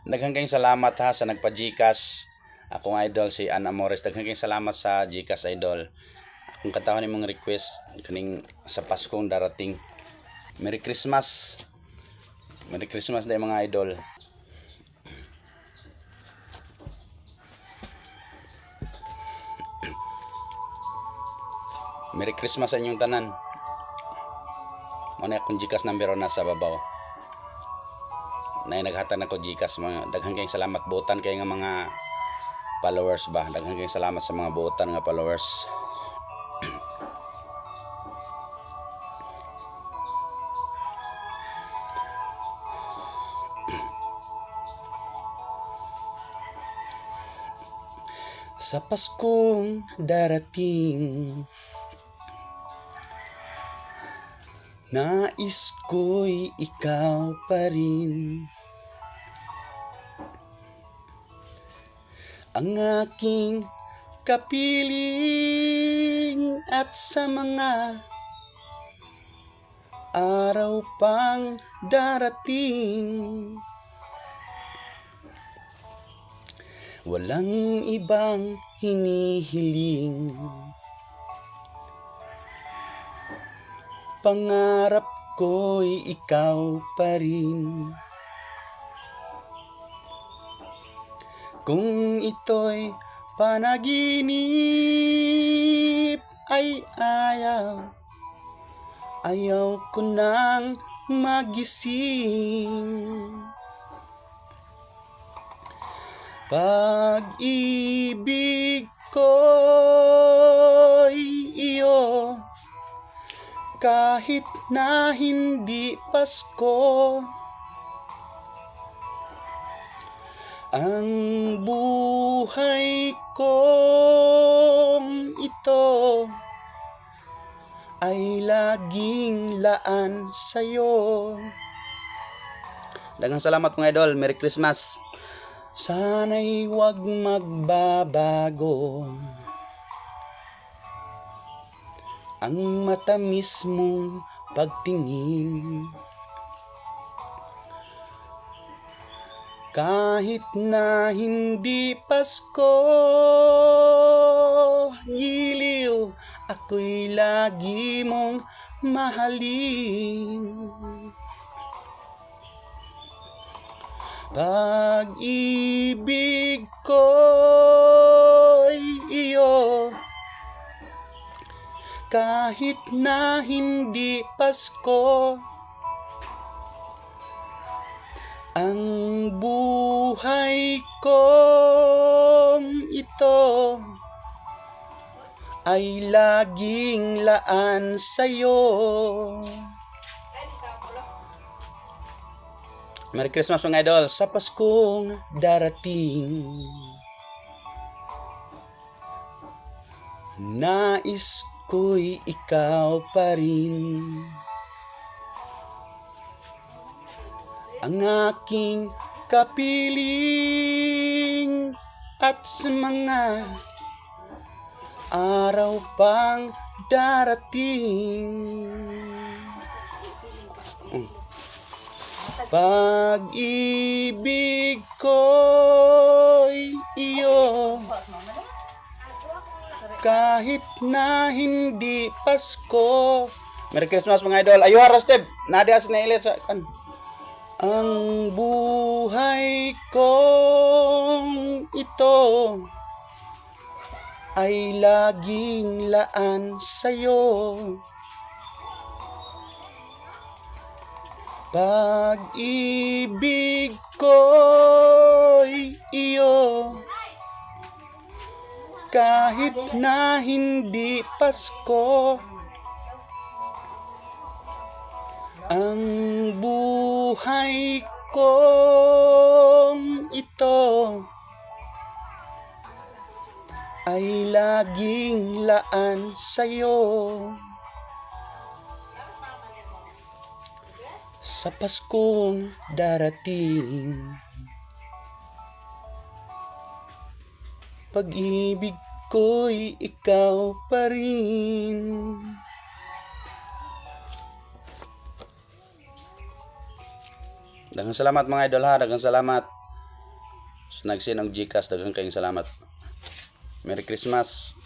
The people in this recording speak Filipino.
Daghang kayong salamat ha sa nagpa-GCash. Akong idol si Ann Amores. Daghang kayong salamat sa GCash idol. Akong katawhan nimong request kaning sa Paskong darating. Merry Christmas. Merry Christmas day mga idol. Merry Christmas sa inyong tanan. Muna akong GCash number na sa babaw. Na naghatag na ko GCash. Daghang kayong salamat buotan kay nga mga followers ba. Daghang kayong salamat sa mga buotan nga followers. Sa Paskong darating, nais ko'y ikaw pa rin. Ang aking kapiling at sa mga araw pang darating, walang ibang hinihiling. Pangarap ko'y ikaw pa rin. Kung ito'y panaginip ay ayaw ko nang magising. Pag-ibig ko'y iyo, kahit na hindi Pasko. Ang buhay kong ito ay laging laan sa'yo. Daghang salamat mga idol. Merry Christmas. Sana'y huwag magbabago ang matamis mong pagtingin. Kahit na hindi Pasko, giliw, ako'y lagi mong mahalin. Pag-ibig ko'y iyo, kahit na hindi Pasko. Ang buhay kong ito ay laging laan sa'yo. Merry Christmas mga idol. Sa Paskong darating, nais ko'y ikaw pa rin. Ang aking kapiling at sa mga araw pang darating, pag-ibig ko'y iyo, kahit na hindi Pasko. Merry Christmas mga idol. Ayo haras Steve. Nadia na ilit sa kan. Ang buhay kong ito ay laging laan sa'yo. Pag-ibig ko'y iyo, kahit na hindi Pasko. Ang buhay kong ito ay laging laan sa'yo. Sa Paskong darating, pag-ibig ko'y ikaw pa rin. Daghang salamat mga idol ha, daghang salamat. nagsin og Gcash, daghang kayong salamat. Merry Christmas.